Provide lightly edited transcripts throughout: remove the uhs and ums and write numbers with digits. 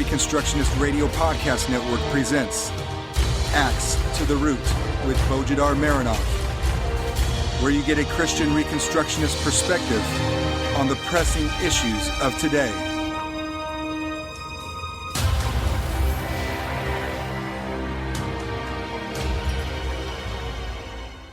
Reconstructionist Radio Podcast Network presents Axe to the Root with Bo Marinov, where you get a Christian Reconstructionist perspective on the pressing issues of today.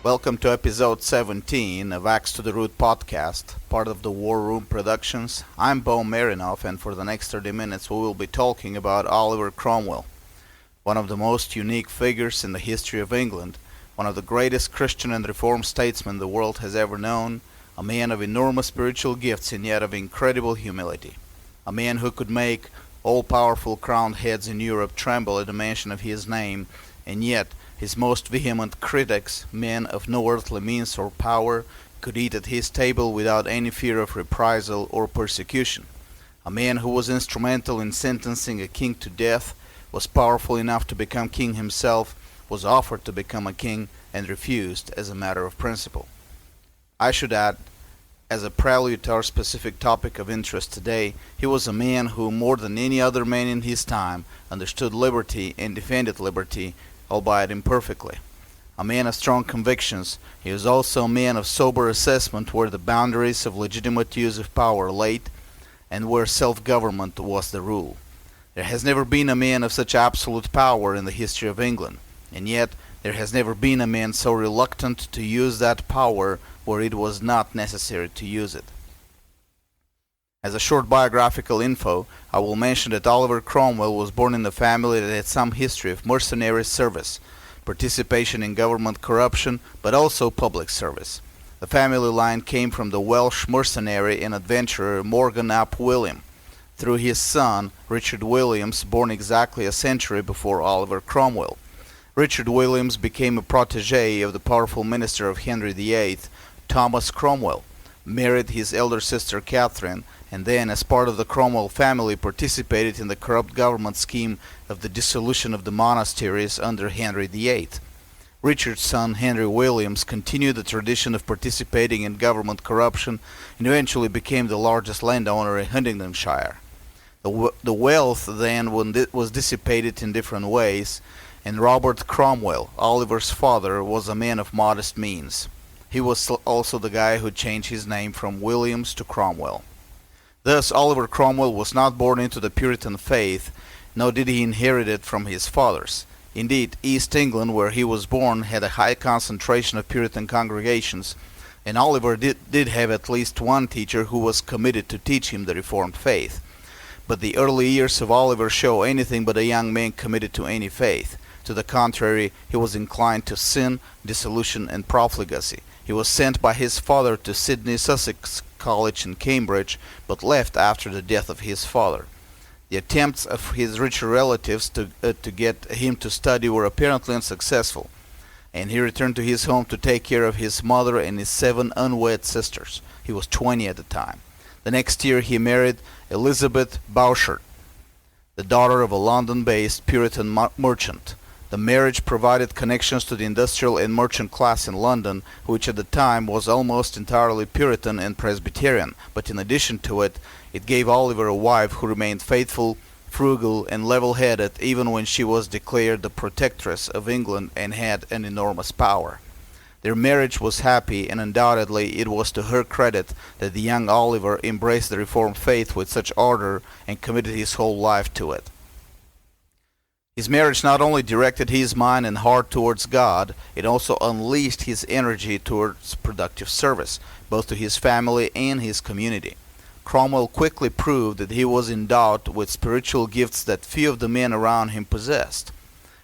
Welcome to episode 17 of Axe to the Root podcast, part of the War Room Productions. I'm Bo Marinov, and for the next 30 minutes we will be talking about Oliver Cromwell, one of the most unique figures in the history of England, one of the greatest Christian and Reformed statesmen the world has ever known, a man of enormous spiritual gifts and yet of incredible humility, a man who could make all-powerful crowned heads in Europe tremble at the mention of his name, and yet his most vehement critics, men of no earthly means or power, could eat at his table without any fear of reprisal or persecution. A man who was instrumental in sentencing a king to death, was powerful enough to become king himself, was offered to become a king, and refused as a matter of principle. I should add, as a prelude to our specific topic of interest today, he was a man who, more than any other man in his time, understood liberty and defended liberty, albeit imperfectly. A man of strong convictions, he was also a man of sober assessment where the boundaries of legitimate use of power lay and where self-government was the rule. There has never been a man of such absolute power in the history of England, and yet there has never been a man so reluctant to use that power where it was not necessary to use it. As a short biographical info, I will mention that Oliver Cromwell was born in a family that had some history of mercenary service, participation in government corruption, but also public service. The family line came from the Welsh mercenary and adventurer Morgan ap William, through his son Richard Williams, born exactly a century before Oliver Cromwell. Richard Williams became a protege of the powerful minister of Henry VIII, Thomas Cromwell, married his elder sister Catherine, and then, as part of the Cromwell family, participated in the corrupt government scheme of the dissolution of the monasteries under Henry VIII. Richard's son, Henry Williams, continued the tradition of participating in government corruption and eventually became the largest landowner in Huntingdonshire. The wealth then was dissipated in different ways, and Robert Cromwell, Oliver's father, was a man of modest means. He was also the guy who changed his name from Williams to Cromwell. Thus, Oliver Cromwell was not born into the Puritan faith, nor did he inherit it from his fathers. Indeed, East England, where he was born, had a high concentration of Puritan congregations, and Oliver did have at least one teacher who was committed to teach him the Reformed faith. But the early years of Oliver show anything but a young man committed to any faith. To the contrary, he was inclined to sin, dissolution, and profligacy. He was sent by his father to Sidney Sussex College in Cambridge, but left after the death of his father. The attempts of his richer relatives to get him to study were apparently unsuccessful, and he returned to his home to take care of his mother and his 7 unwed sisters. He was 20 at the time. The next year he married Elizabeth Bouchard, the daughter of a London-based Puritan merchant. The marriage provided connections to the industrial and merchant class in London, which at the time was almost entirely Puritan and Presbyterian, but in addition to it, it gave Oliver a wife who remained faithful, frugal, and level-headed even when she was declared the protectress of England and had an enormous power. Their marriage was happy, and undoubtedly it was to her credit that the young Oliver embraced the Reformed faith with such ardor and committed his whole life to it. His marriage not only directed his mind and heart towards God, it also unleashed his energy towards productive service, both to his family and his community. Cromwell quickly proved that he was endowed with spiritual gifts that few of the men around him possessed.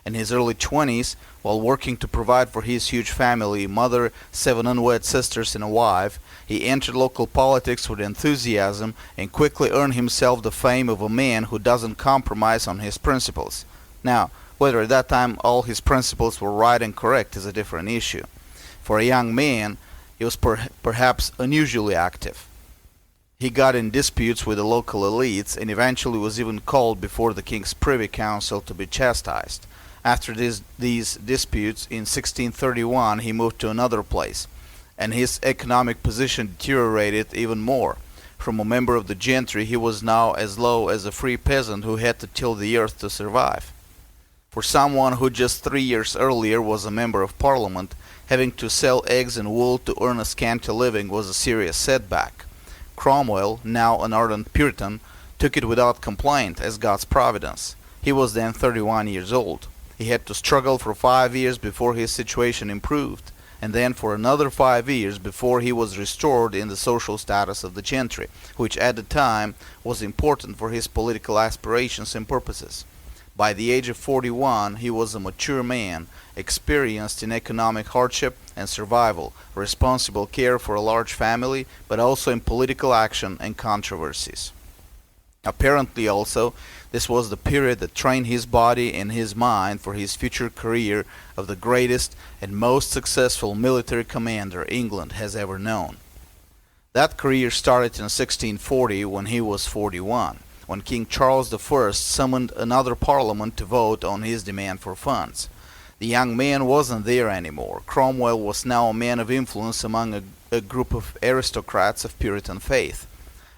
In his early 20s, while working to provide for his huge family, mother, 7 unwed sisters, and a wife, he entered local politics with enthusiasm and quickly earned himself the fame of a man who doesn't compromise on his principles. Now, whether at that time all his principles were right and correct is a different issue. For a young man, he was perhaps unusually active. He got in disputes with the local elites and eventually was even called before the king's privy council to be chastised. After these disputes, in 1631 he moved to another place, and his economic position deteriorated even more. From a member of the gentry, he was now as low as a free peasant who had to till the earth to survive. For someone who just 3 years earlier was a member of Parliament, having to sell eggs and wool to earn a scanty living was a serious setback. Cromwell, now an ardent Puritan, took it without complaint as God's providence. He was then 31 years old. He had to struggle for 5 years before his situation improved, and then for another 5 years before he was restored in the social status of the gentry, which at the time was important for his political aspirations and purposes. By the age of 41, he was a mature man, experienced in economic hardship and survival, responsible care for a large family, but also in political action and controversies. Apparently also, this was the period that trained his body and his mind for his future career of the greatest and most successful military commander England has ever known. That career started in 1640 when he was 41. When King Charles I summoned another parliament to vote on his demand for funds. The young man wasn't there anymore. Cromwell was now a man of influence among a group of aristocrats of Puritan faith.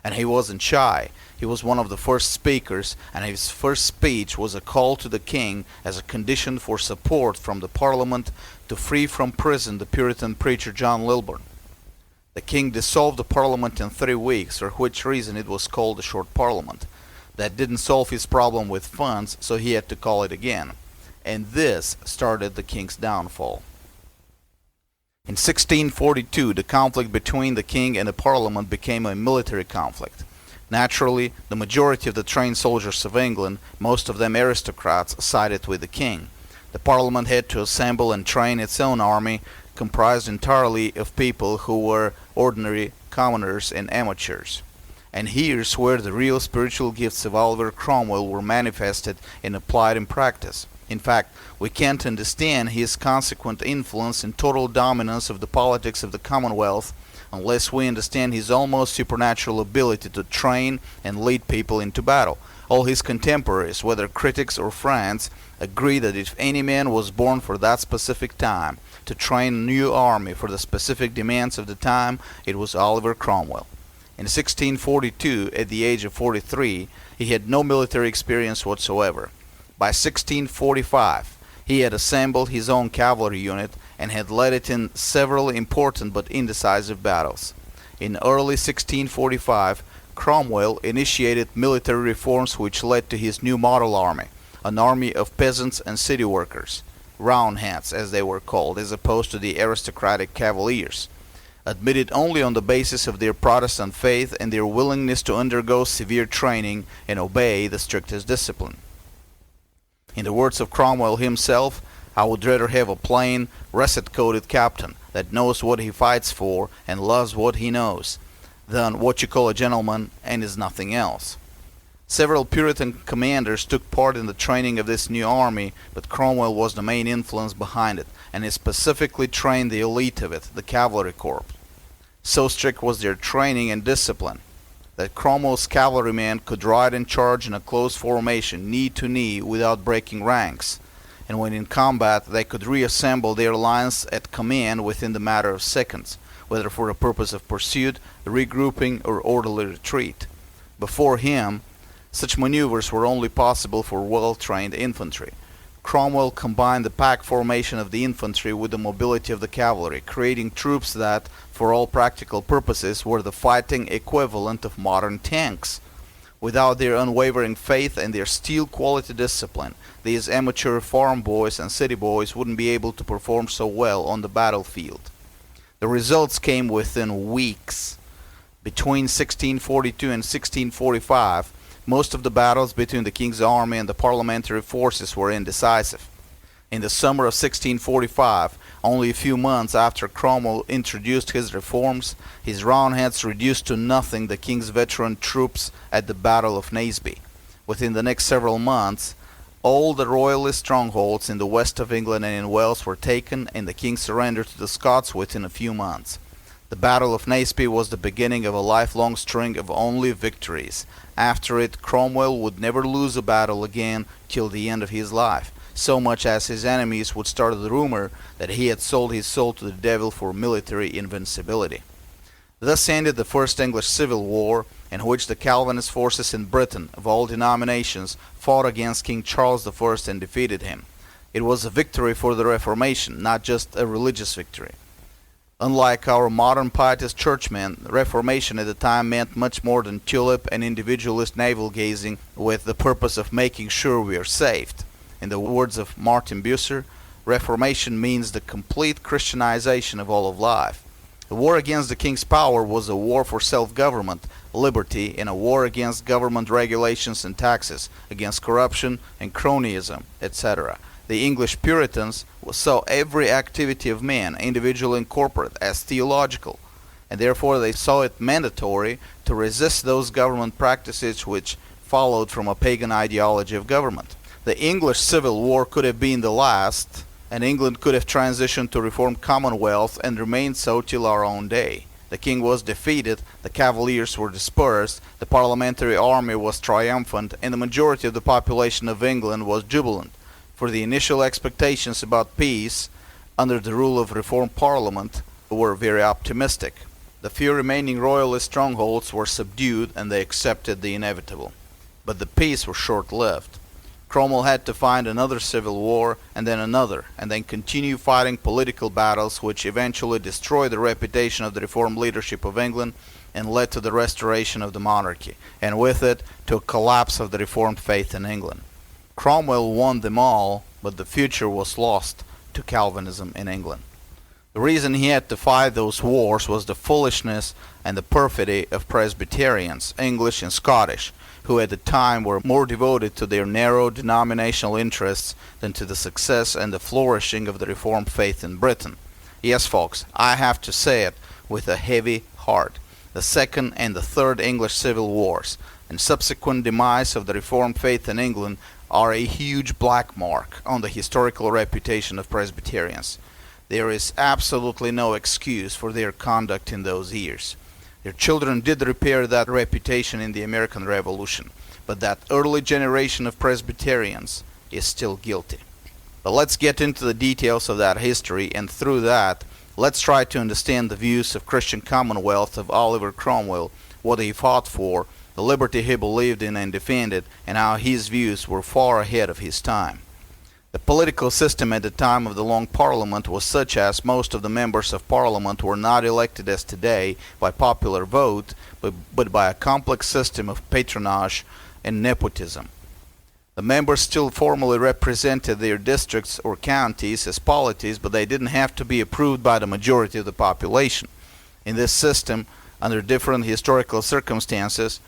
And he wasn't shy. He was one of the first speakers, and his first speech was a call to the king as a condition for support from the parliament to free from prison the Puritan preacher John Lilburne. The king dissolved the parliament in 3 weeks, for which reason it was called a short parliament. That didn't solve his problem with funds, so he had to call it again. And this started the king's downfall. In 1642, the conflict between the king and the parliament became a military conflict. Naturally, the majority of the trained soldiers of England, most of them aristocrats, sided with the king. The parliament had to assemble and train its own army, comprised entirely of people who were ordinary commoners and amateurs. And here's where the real spiritual gifts of Oliver Cromwell were manifested and applied in practice. In fact, we can't understand his consequent influence and total dominance of the politics of the Commonwealth unless we understand his almost supernatural ability to train and lead people into battle. All his contemporaries, whether critics or friends, agree that if any man was born for that specific time, to train a new army for the specific demands of the time, it was Oliver Cromwell. In 1642, at the age of 43, he had no military experience whatsoever. By 1645, he had assembled his own cavalry unit and had led it in several important but indecisive battles. In early 1645, Cromwell initiated military reforms which led to his new model army, an army of peasants and city workers, Roundheads as they were called, as opposed to the aristocratic cavaliers, admitted only on the basis of their Protestant faith and their willingness to undergo severe training and obey the strictest discipline. In the words of Cromwell himself, I would rather have a plain, russet-coated captain that knows what he fights for and loves what he knows, than what you call a gentleman and is nothing else. Several Puritan commanders took part in the training of this new army, but Cromwell was the main influence behind it, and he specifically trained the elite of it, the cavalry corps. So strict was their training and discipline that Cromwell's cavalrymen could ride and charge in a close formation, knee to knee, without breaking ranks, and when in combat they could reassemble their lines at command within the matter of seconds, whether for the purpose of pursuit, regrouping, or orderly retreat. Before him, such maneuvers were only possible for well-trained infantry. Cromwell combined the pack formation of the infantry with the mobility of the cavalry, creating troops that, for all practical purposes, were the fighting equivalent of modern tanks. Without their unwavering faith and their steel-quality discipline, these amateur farm boys and city boys wouldn't be able to perform so well on the battlefield. The results came within weeks. Between 1642 and 1645, most of the battles between the king's army and the parliamentary forces were indecisive. In the summer of 1645, only a few months after Cromwell introduced his reforms, his Roundheads reduced to nothing the king's veteran troops at the Battle of Naseby. Within the next several months, all the royalist strongholds in the west of England and in Wales were taken, and the king surrendered to the Scots within a few months. The Battle of Naseby was the beginning of a lifelong string of only victories. After it, Cromwell would never lose a battle again till the end of his life, so much as his enemies would start the rumor that he had sold his soul to the devil for military invincibility. Thus ended the First English Civil War, in which the Calvinist forces in Britain of all denominations fought against King Charles I and defeated him. It was a victory for the Reformation, not just a religious victory. Unlike our modern pietist churchmen, the Reformation at the time meant much more than tulip and individualist navel-gazing with the purpose of making sure we are saved. In the words of Martin Bucer, Reformation means the complete Christianization of all of life. The war against the king's power was a war for self-government, liberty, and a war against government regulations and taxes, against corruption and cronyism, etc. The English Puritans saw every activity of man, individual and corporate, as theological, and therefore they saw it mandatory to resist those government practices which followed from a pagan ideology of government. The English Civil War could have been the last, and England could have transitioned to reformed commonwealth and remained so till our own day. The king was defeated, the cavaliers were dispersed, the parliamentary army was triumphant, and the majority of the population of England was jubilant. For the initial expectations about peace under the rule of reformed parliament were very optimistic. The few remaining royalist strongholds were subdued and they accepted the inevitable. But the peace was short-lived. Cromwell had to find another civil war and then continue fighting political battles which eventually destroyed the reputation of the reformed leadership of England and led to the restoration of the monarchy, and with it to a collapse of the reformed faith in England. Cromwell won them all, but the future was lost to Calvinism in England. The reason he had to fight those wars was the foolishness and the perfidy of Presbyterians, English and Scottish, who at the time were more devoted to their narrow denominational interests than to the success and the flourishing of the Reformed faith in Britain. Yes, folks, I have to say it with a heavy heart. The Second and the Third English Civil Wars and subsequent demise of the Reformed faith in England are a huge black mark on the historical reputation of Presbyterians. There is absolutely no excuse for their conduct in those years. Their children did repair that reputation in the American Revolution, but that early generation of Presbyterians is still guilty. But let's get into the details of that history, and through that, let's try to understand the views of Christian Commonwealth of Oliver Cromwell, what he fought for, the liberty he believed in and defended, and how his views were far ahead of his time. The political system at the time of the Long Parliament was such as most of the members of Parliament were not elected as today by popular vote, but by a complex system of patronage and nepotism. The members still formally represented their districts or counties as polities, but they didn't have to be approved by the majority of the population. In this system, under different historical circumstances,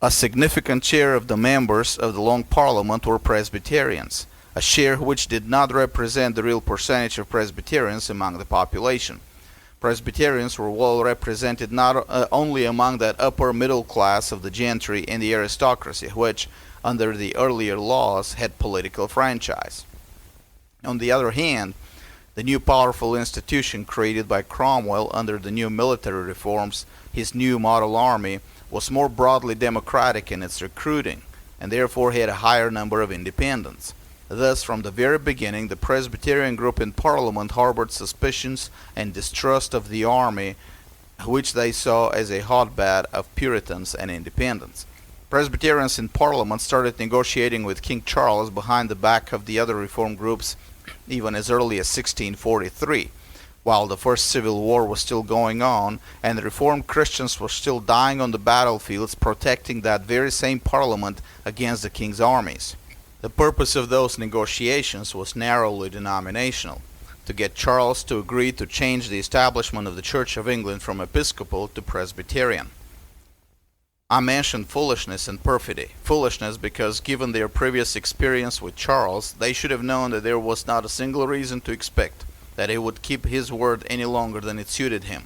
a significant share of the members of the Long Parliament were Presbyterians, a share which did not represent the real percentage of Presbyterians among the population. Presbyterians were well represented not only among that upper middle class of the gentry and the aristocracy, which, under the earlier laws, had political franchise. On the other hand, the new powerful institution created by Cromwell under the new military reforms, his new model army, was more broadly democratic in its recruiting, and therefore had a higher number of independents. Thus, from the very beginning, the Presbyterian group in Parliament harbored suspicions and distrust of the army, which they saw as a hotbed of Puritans and independents. Presbyterians in Parliament started negotiating with King Charles behind the back of the other reform groups even as early as 1643. While the First Civil War was still going on, and the Reformed Christians were still dying on the battlefields protecting that very same Parliament against the king's armies. The purpose of those negotiations was narrowly denominational, to get Charles to agree to change the establishment of the Church of England from Episcopal to Presbyterian. I mentioned foolishness and perfidy. Foolishness because, given their previous experience with Charles, they should have known that there was not a single reason to expect that he would keep his word any longer than it suited him.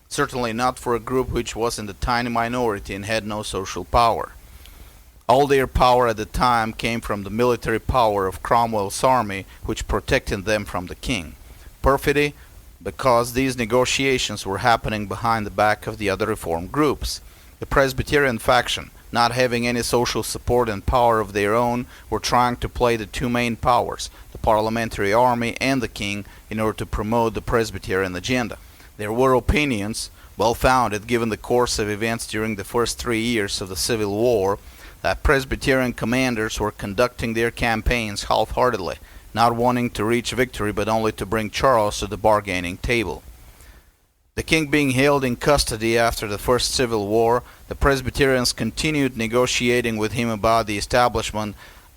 Certainly not for a group which was in the tiny minority and had no social power. All their power at the time came from the military power of Cromwell's army, which protected them from the king. Perfidy, because these negotiations were happening behind the back of the other reform groups. The Presbyterian faction, not having any social support and power of their own, were trying to play the two main powers, the parliamentary army and the king, in order to promote the Presbyterian agenda. There were opinions well founded given the course of events during the first 3 years of the Civil War, that Presbyterian commanders were conducting their campaigns half-heartedly, not wanting to reach victory but only to bring Charles to the bargaining table. The king being held in custody after the First Civil War, the Presbyterians continued negotiating with him about the establishment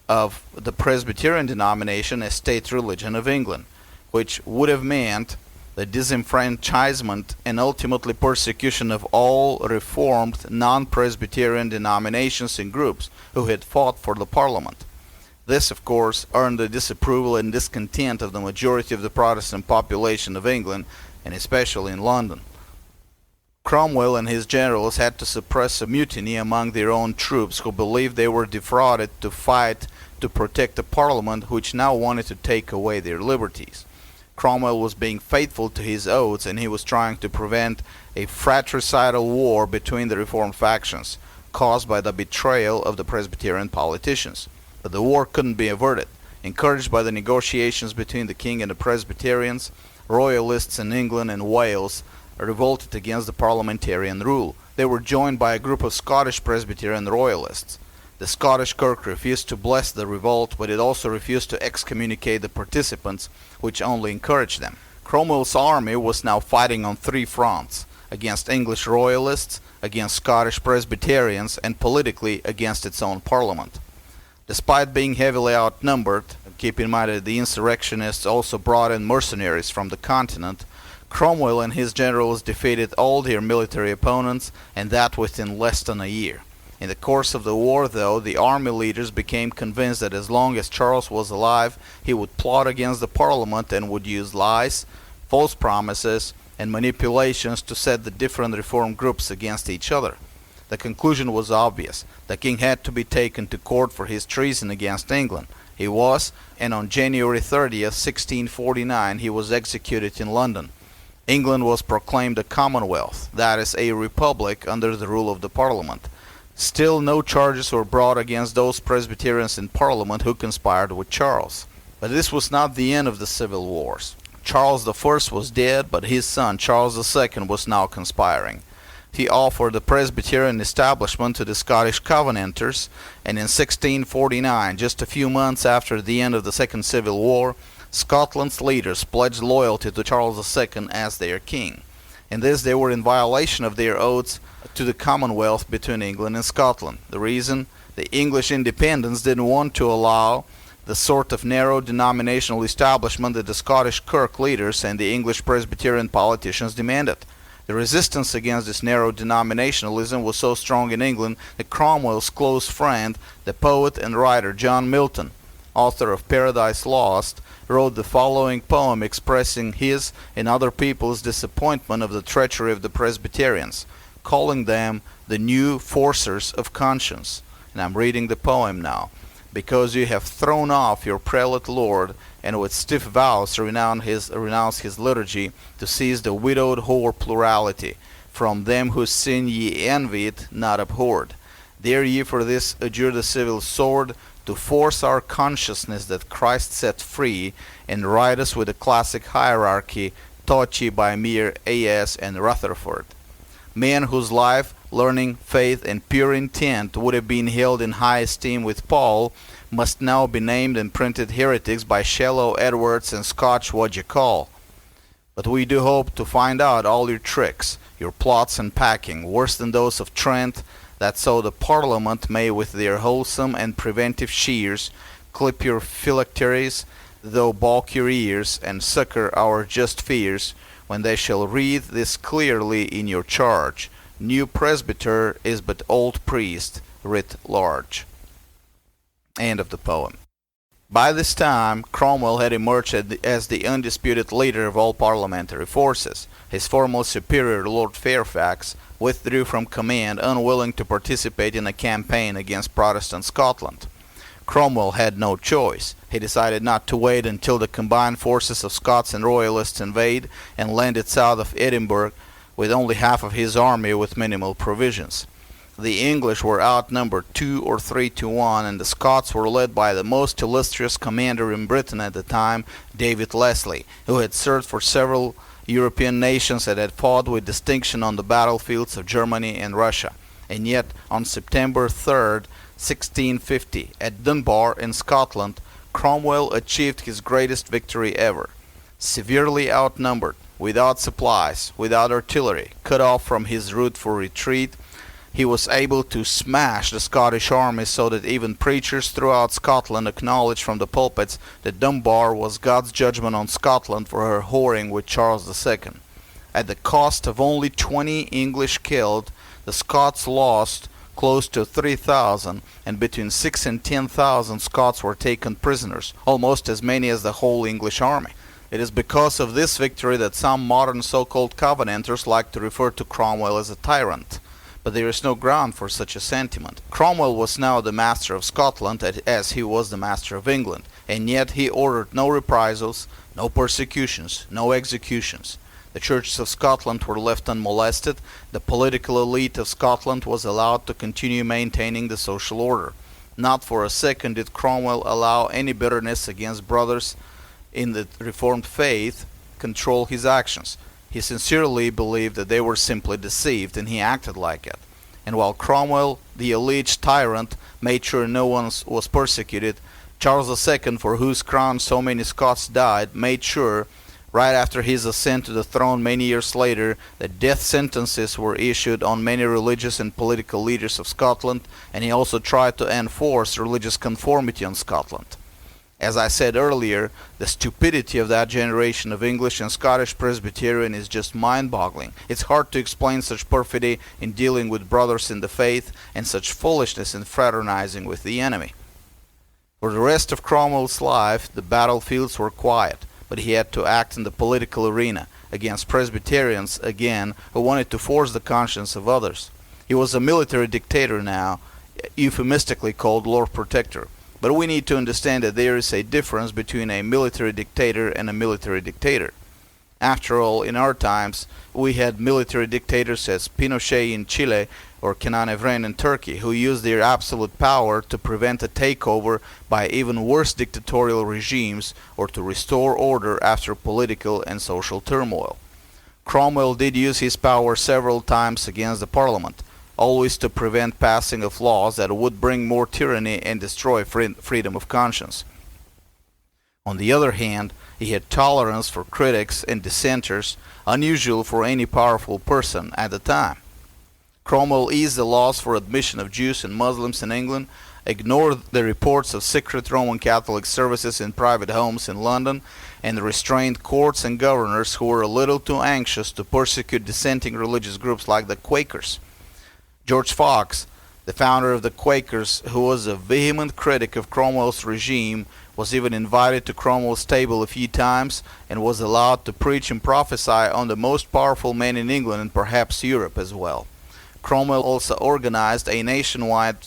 of the Presbyterian denomination as state religion of England, which would have meant the disenfranchisement and ultimately persecution of all reformed non-Presbyterian denominations and groups who had fought for the Parliament. This, of course, earned the disapproval and discontent of the majority of the Protestant population of England, and especially in London. Cromwell and his generals had to suppress a mutiny among their own troops who believed they were defrauded to fight to protect the Parliament, which now wanted to take away their liberties. Cromwell was being faithful to his oaths, and he was trying to prevent a fratricidal war between the reformed factions, caused by the betrayal of the Presbyterian politicians. But the war couldn't be averted. Encouraged by the negotiations between the king and the Presbyterians, Royalists in England and Wales revolted against the parliamentarian rule. They were joined by a group of Scottish Presbyterian Royalists. The Scottish Kirk refused to bless the revolt, but it also refused to excommunicate the participants, which only encouraged them. Cromwell's army was now fighting on three fronts: against English Royalists, against Scottish Presbyterians, and politically against its own parliament. Despite being heavily outnumbered, keep in mind that the insurrectionists also brought in mercenaries from the continent, Cromwell and his generals defeated all their military opponents, and that within less than a year. In the course of the war, though, the army leaders became convinced that as long as Charles was alive, he would plot against the Parliament and would use lies, false promises, and manipulations to set the different reform groups against each other. The conclusion was obvious. The king had to be taken to court for his treason against England. He was, and on January 30th, 1649, he was executed in London. England was proclaimed a Commonwealth, that is, a republic under the rule of the Parliament. Still, no charges were brought against those Presbyterians in Parliament who conspired with Charles. But this was not the end of the civil wars. Charles I was dead, but his son Charles II was now conspiring. He offered the Presbyterian establishment to the Scottish Covenanters, and in 1649, just a few months after the end of the Second Civil War, Scotland's leaders pledged loyalty to Charles II as their king. In this, they were in violation of their oaths to the Commonwealth between England and Scotland. The reason? The English independents didn't want to allow the sort of narrow denominational establishment that the Scottish Kirk leaders and the English Presbyterian politicians demanded. The resistance against this narrow denominationalism was so strong in England that Cromwell's close friend, the poet and writer John Milton, author of Paradise Lost, wrote the following poem expressing his and other people's disappointment of the treachery of the Presbyterians, calling them the new forcers of conscience. And I'm reading the poem now. Because you have thrown off your prelate lord, and with stiff vows renounce his liturgy, to seize the widowed whore plurality, from them whose sin ye envied, not abhorred. Dare ye for this adjure the civil sword, to force our consciousness that Christ set free, and ride us with the classic hierarchy taught ye by mere A.S. and Rutherford. Men whose life, learning, faith, and pure intent would have been held in high esteem with Paul must now be named and printed heretics by Shallow Edwards and Scotch What'ya-call. But we do hope to find out all your tricks, your plots and packing, worse than those of Trent, that so the Parliament may with their wholesome and preventive shears clip your phylacteries, though balk your ears, and succor our just fears, when they shall read this clearly in your charge: New presbyter is but old priest writ large. End of the poem. By this time, Cromwell had emerged as the undisputed leader of all parliamentary forces. His former superior, Lord Fairfax, withdrew from command, unwilling to participate in a campaign against Protestant Scotland. Cromwell had no choice. He decided not to wait until the combined forces of Scots and Royalists invade and landed south of Edinburgh with only half of his army with minimal provisions. The English were outnumbered 2 or 3 to 1, and the Scots were led by the most illustrious commander in Britain at the time, David Leslie, who had served for several European nations that had fought with distinction on the battlefields of Germany and Russia. And yet, on September 3rd, 1650, at Dunbar in Scotland, Cromwell achieved his greatest victory ever. Severely outnumbered, without supplies, without artillery, cut off from his route for retreat, he was able to smash the Scottish army so that even preachers throughout Scotland acknowledged from the pulpits that Dunbar was God's judgment on Scotland for her whoring with Charles II. At the cost of only 20 English killed, the Scots lost close to 3,000, and between 6 and 10,000 Scots were taken prisoners, almost as many as the whole English army. It is because of this victory that some modern so-called Covenanters like to refer to Cromwell as a tyrant. But there is no ground for such a sentiment. Cromwell was now the master of Scotland as he was the master of England, and yet he ordered no reprisals, no persecutions, no executions. The churches of Scotland were left unmolested. The political elite of Scotland was allowed to continue maintaining the social order. Not for a second did Cromwell allow any bitterness against brothers in the Reformed faith control his actions. He sincerely believed that they were simply deceived, and he acted like it. And while Cromwell, the alleged tyrant, made sure no one was persecuted, Charles II, for whose crown so many Scots died, made sure, right after his ascent to the throne many years later, that death sentences were issued on many religious and political leaders of Scotland, and he also tried to enforce religious conformity on Scotland. As I said earlier, the stupidity of that generation of English and Scottish Presbyterian is just mind-boggling. It's hard to explain such perfidy in dealing with brothers in the faith and such foolishness in fraternizing with the enemy. For the rest of Cromwell's life, the battlefields were quiet, but he had to act in the political arena against Presbyterians again who wanted to force the conscience of others. He was a military dictator now, euphemistically called Lord Protector. But we need to understand that there is a difference between a military dictator and a military dictator. After all, in our times, we had military dictators as Pinochet in Chile or Kenan Evren in Turkey, who used their absolute power to prevent a takeover by even worse dictatorial regimes or to restore order after political and social turmoil. Cromwell did use his power several times against the parliament, always to prevent passing of laws that would bring more tyranny and destroy freedom of conscience. On the other hand, he had tolerance for critics and dissenters, unusual for any powerful person at the time. Cromwell eased the laws for admission of Jews and Muslims in England, ignored the reports of secret Roman Catholic services in private homes in London, and restrained courts and governors who were a little too anxious to persecute dissenting religious groups like the Quakers. George Fox, the founder of the Quakers, who was a vehement critic of Cromwell's regime, was even invited to Cromwell's table a few times and was allowed to preach and prophesy on the most powerful man in England and perhaps Europe as well. Cromwell also organized a nationwide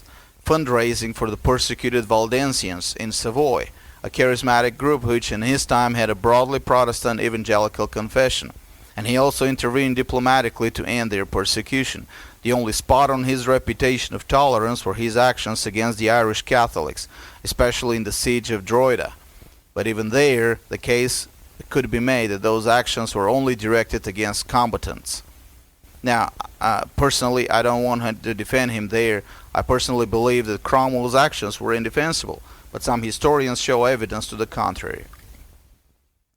fundraising for the persecuted Waldensians in Savoy, a charismatic group which in his time had a broadly Protestant evangelical confession, and he also intervened diplomatically to end their persecution. The only spot on his reputation of tolerance were his actions against the Irish Catholics, especially in the siege of Drogheda. But even there, the case could be made that those actions were only directed against combatants. Now, personally, I don't want to defend him there. I personally believe that Cromwell's actions were indefensible, but some historians show evidence to the contrary.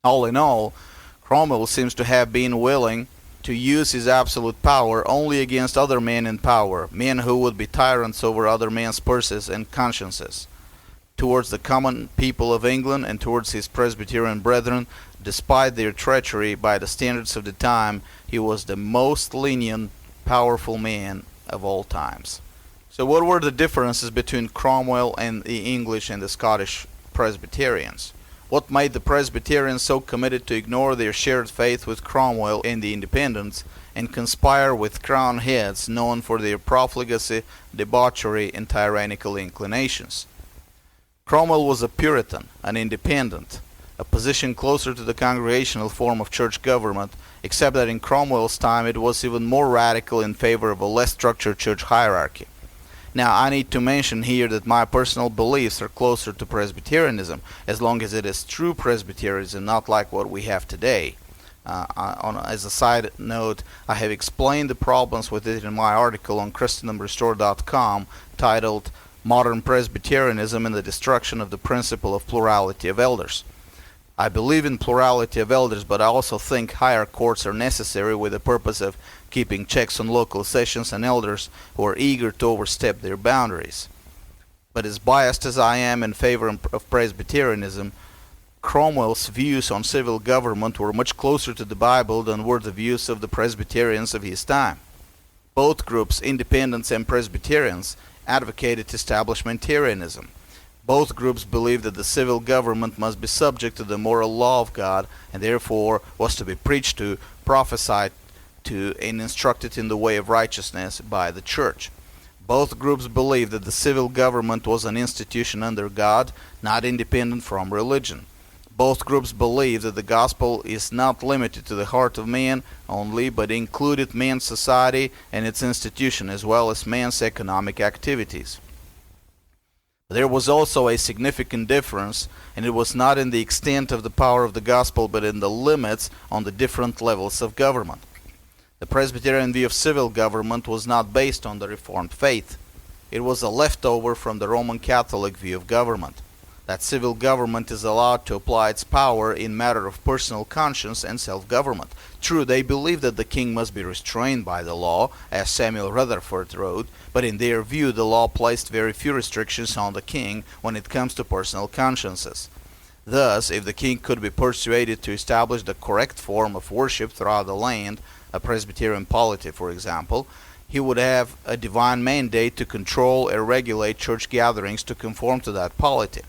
All in all, Cromwell seems to have been willing to use his absolute power only against other men in power, men who would be tyrants over other men's purses and consciences. Towards the common people of England and towards his Presbyterian brethren, despite their treachery by the standards of the time, he was the most lenient, powerful man of all times. So what were the differences between Cromwell and the English and the Scottish Presbyterians? What made the Presbyterians so committed to ignore their shared faith with Cromwell and the Independents and conspire with crowned heads known for their profligacy, debauchery, and tyrannical inclinations? Cromwell was a Puritan, an independent, a position closer to the congregational form of church government, except that in Cromwell's time it was even more radical in favor of a less structured church hierarchy. Now, I need to mention here that my personal beliefs are closer to Presbyterianism, as long as it is true Presbyterianism, not like what we have today. As a side note, I have explained the problems with it in my article on ChristendomRestored.com titled Modern Presbyterianism and the Destruction of the Principle of Plurality of Elders. I believe in plurality of elders, but I also think higher courts are necessary with the purpose of keeping checks on local sessions and elders who are eager to overstep their boundaries. But as biased as I am in favor of Presbyterianism, Cromwell's views on civil government were much closer to the Bible than were the views of the Presbyterians of his time. Both groups, Independents and Presbyterians, advocated establishmentarianism. Both groups believed that the civil government must be subject to the moral law of God and therefore was to be preached to, prophesied to, and instructed in the way of righteousness by the church. Both groups believed that the civil government was an institution under God, not independent from religion. Both groups believe that the gospel is not limited to the heart of man only, but included man's society and its institution, as well as man's economic activities. There was also a significant difference, and it was not in the extent of the power of the gospel, but in the limits on the different levels of government. The Presbyterian view of civil government was not based on the Reformed faith. It was a leftover from the Roman Catholic view of government, that civil government is allowed to apply its power in matter of personal conscience and self-government. True, they believe that the king must be restrained by the law, as Samuel Rutherford wrote, but in their view the law placed very few restrictions on the king when it comes to personal consciences. Thus, if the king could be persuaded to establish the correct form of worship throughout the land, a Presbyterian polity for example, he would have a divine mandate to control or regulate church gatherings to conform to that polity.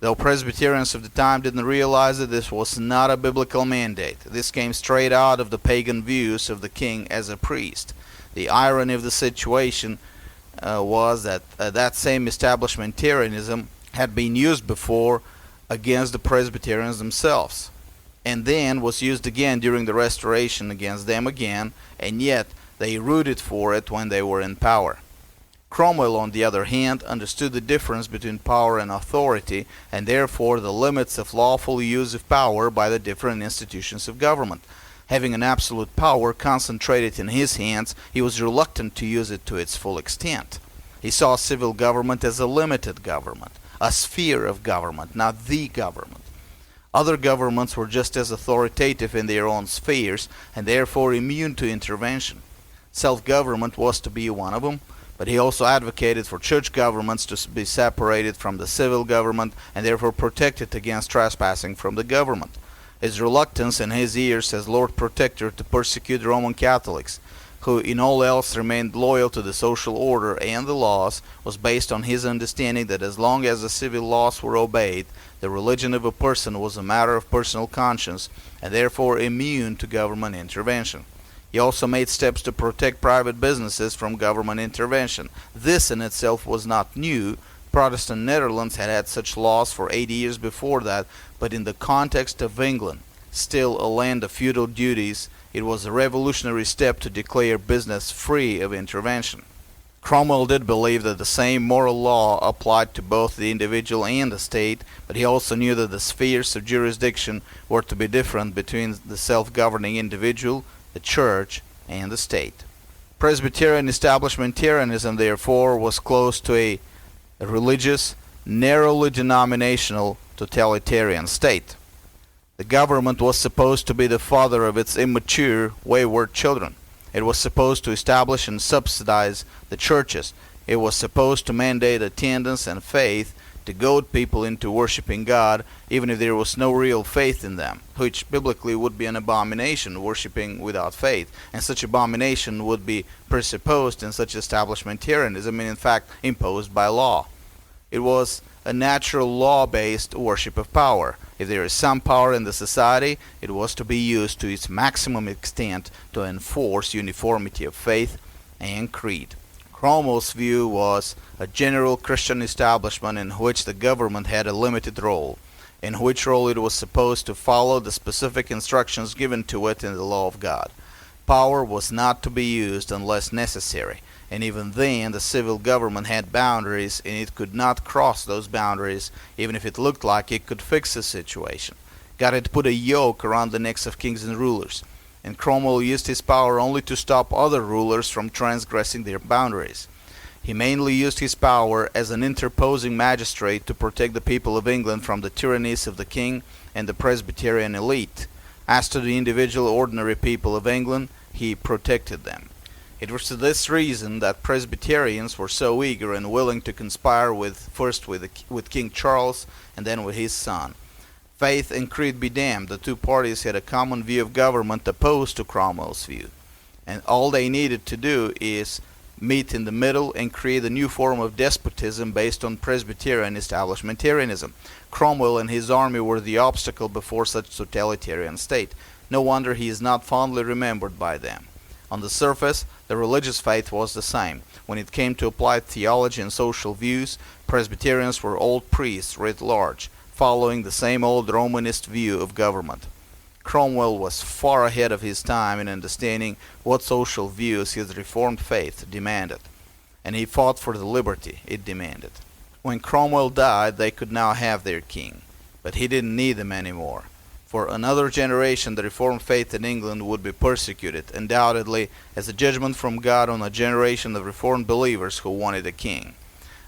Though Presbyterians of the time didn't realize that this was not a biblical mandate. This came straight out of the pagan views of the king as a priest. The irony of the situation was that that same establishmentarianism had been used before against the Presbyterians themselves, and then was used again during the Restoration against them again, and yet they rooted for it when they were in power. Cromwell, on the other hand, understood the difference between power and authority, and therefore the limits of lawful use of power by the different institutions of government. Having an absolute power concentrated in his hands, he was reluctant to use it to its full extent. He saw civil government as a limited government, a sphere of government, not the government. Other governments were just as authoritative in their own spheres, and therefore immune to intervention. Self-government was to be one of them, but he also advocated for church governments to be separated from the civil government and therefore protected against trespassing from the government. His reluctance in his years as Lord Protector to persecute Roman Catholics, who in all else remained loyal to the social order and the laws, was based on his understanding that as long as the civil laws were obeyed, the religion of a person was a matter of personal conscience and therefore immune to government intervention. He also made steps to protect private businesses from government intervention. This in itself was not new. Protestant Netherlands had had such laws for 80 years before that, but in the context of England, still a land of feudal duties, it was a revolutionary step to declare business free of intervention. Cromwell did believe that the same moral law applied to both the individual and the state, but he also knew that the spheres of jurisdiction were to be different between the self-governing individual, the church, and the state. Presbyterian establishmentarianism, therefore, was close to a religious, narrowly denominational, totalitarian state. The government was supposed to be the father of its immature, wayward children. It was supposed to establish and subsidize the churches. It was supposed to mandate attendance and faith to goad people into worshiping God, even if there was no real faith in them, which biblically would be an abomination, worshiping without faith, and such abomination would be presupposed in such establishmentarianism, and in fact imposed by law. It was a natural law-based worship of power. If there is some power in the society, it was to be used to its maximum extent to enforce uniformity of faith and creed. Cromwell's view was a general Christian establishment in which the government had a limited role, in which role it was supposed to follow the specific instructions given to it in the law of God. Power was not to be used unless necessary, and even then the civil government had boundaries, and it could not cross those boundaries even if it looked like it could fix the situation. God had put a yoke around the necks of kings and rulers, and Cromwell used his power only to stop other rulers from transgressing their boundaries. He mainly used his power as an interposing magistrate to protect the people of England from the tyrannies of the king and the Presbyterian elite. As to the individual ordinary people of England, he protected them. It was for this reason that Presbyterians were so eager and willing to conspire first with King Charles and then with his son. Faith and creed be damned, the two parties had a common view of government opposed to Cromwell's view, and all they needed to do is meet in the middle and create a new form of despotism based on Presbyterian establishmentarianism. Cromwell and his army were the obstacle before such totalitarian state. No wonder he is not fondly remembered by them. On the surface, the religious faith was the same. When it came to applied theology and social views, Presbyterians were old priests writ large, following the same old Romanist view of government. Cromwell was far ahead of his time in understanding what social views his Reformed faith demanded, and he fought for the liberty it demanded. When Cromwell died, they could now have their king, but he didn't need them anymore. For another generation, the Reformed faith in England would be persecuted, undoubtedly as a judgment from God on a generation of Reformed believers who wanted a king.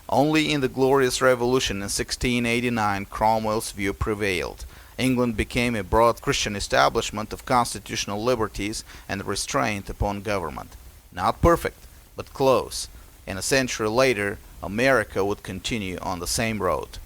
Only in the Glorious Revolution in 1689 Cromwell's view prevailed. England became a broad Christian establishment of constitutional liberties and restraint upon government. Not perfect, but close. And a century later, America would continue on the same road.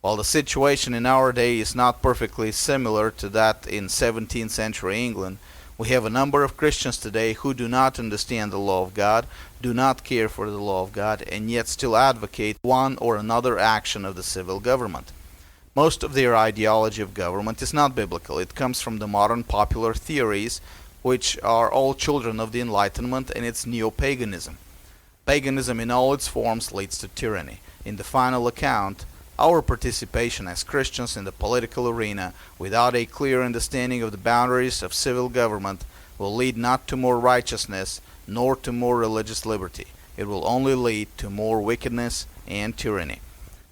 While the situation in our day is not perfectly similar to that in 17th century England, we have a number of Christians today who do not understand the law of God, do not care for the law of God, and yet still advocate one or another action of the civil government. Most of their ideology of government is not biblical. It comes from the modern popular theories, which are all children of the Enlightenment, and it's neo-paganism. Paganism in all its forms leads to tyranny. In the final account, our participation as Christians in the political arena without a clear understanding of the boundaries of civil government will lead not to more righteousness nor to more religious liberty. It will only lead to more wickedness and tyranny.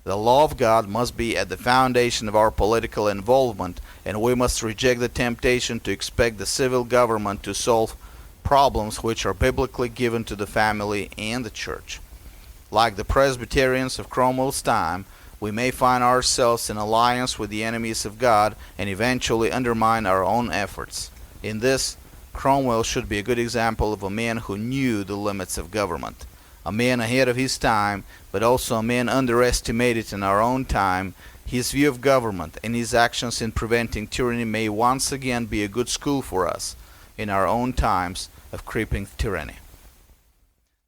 The law of God must be at the foundation of our political involvement, and we must reject the temptation to expect the civil government to solve problems which are biblically given to the family and the church. Like the Presbyterians of Cromwell's time, we may find ourselves in alliance with the enemies of God and eventually undermine our own efforts. In this, Cromwell should be a good example of a man who knew the limits of government. A man ahead of his time, but also a man underestimated in our own time. His view of government and his actions in preventing tyranny may once again be a good school for us in our own times of creeping tyranny.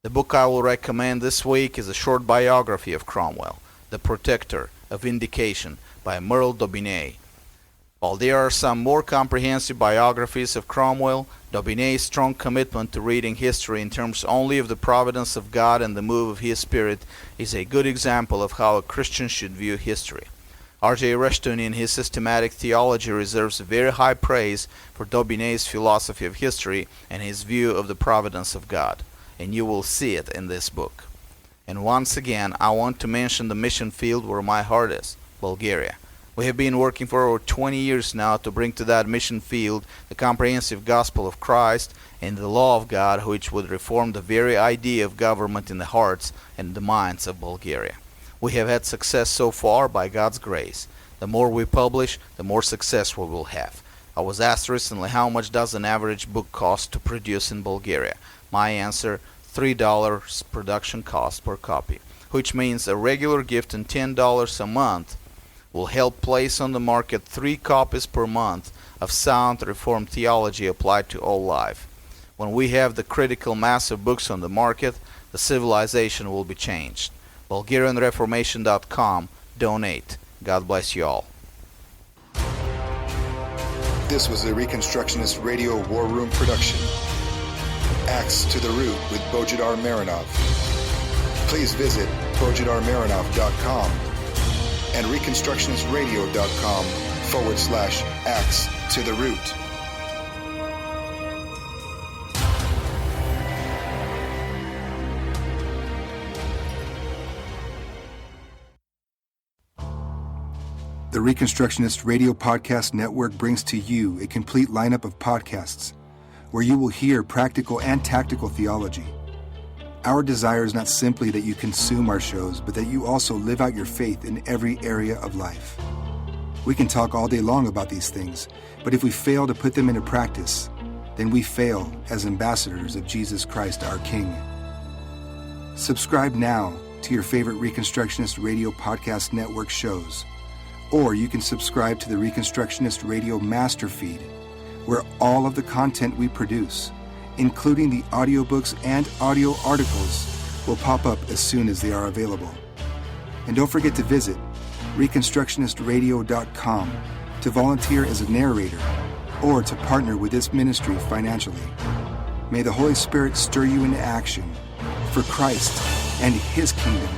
The book I will recommend this week is a short biography of Cromwell, The Protector of Vindication by Merle Daubigny. While there are some more comprehensive biographies of Cromwell, Daubigny's strong commitment to reading history in terms only of the providence of God and the move of His Spirit is a good example of how a Christian should view history. R.J. Rushton in his systematic theology reserves very high praise for Daubigny's philosophy of history and his view of the providence of God, and you will see it in this book. And once again, I want to mention the mission field where my heart is, Bulgaria. We have been working for over 20 years now to bring to that mission field the comprehensive gospel of Christ and the law of God, which would reform the very idea of government in the hearts and the minds of Bulgaria. We have had success so far by God's grace. The more we publish, the more success we will have. I was asked recently how much does an average book cost to produce in Bulgaria. My answer, $3 production cost per copy, which means a regular gift and $10 a month will help place on the market 3 copies per month of sound Reformed theology applied to all life. When we have the critical mass of books on the market, the civilization will be changed. BulgarianReformation.com. Donate. God bless you all. This was a Reconstructionist Radio War Room production. Axe to the Root with Bojidar Marinov. Please visit bojidarmarinov.com and reconstructionistradio.com/Axe to the Root. The Reconstructionist Radio Podcast Network brings to you a complete lineup of podcasts where you will hear practical and tactical theology. Our desire is not simply that you consume our shows, but that you also live out your faith in every area of life. We can talk all day long about these things, but if we fail to put them into practice, then we fail as ambassadors of Jesus Christ, our King. Subscribe now to your favorite Reconstructionist Radio Podcast Network shows, or you can subscribe to the Reconstructionist Radio Master Feed, where all of the content we produce, including the audiobooks and audio articles, will pop up as soon as they are available. And don't forget to visit reconstructionistradio.com to volunteer as a narrator or to partner with this ministry financially. May the Holy Spirit stir you into action for Christ and His kingdom.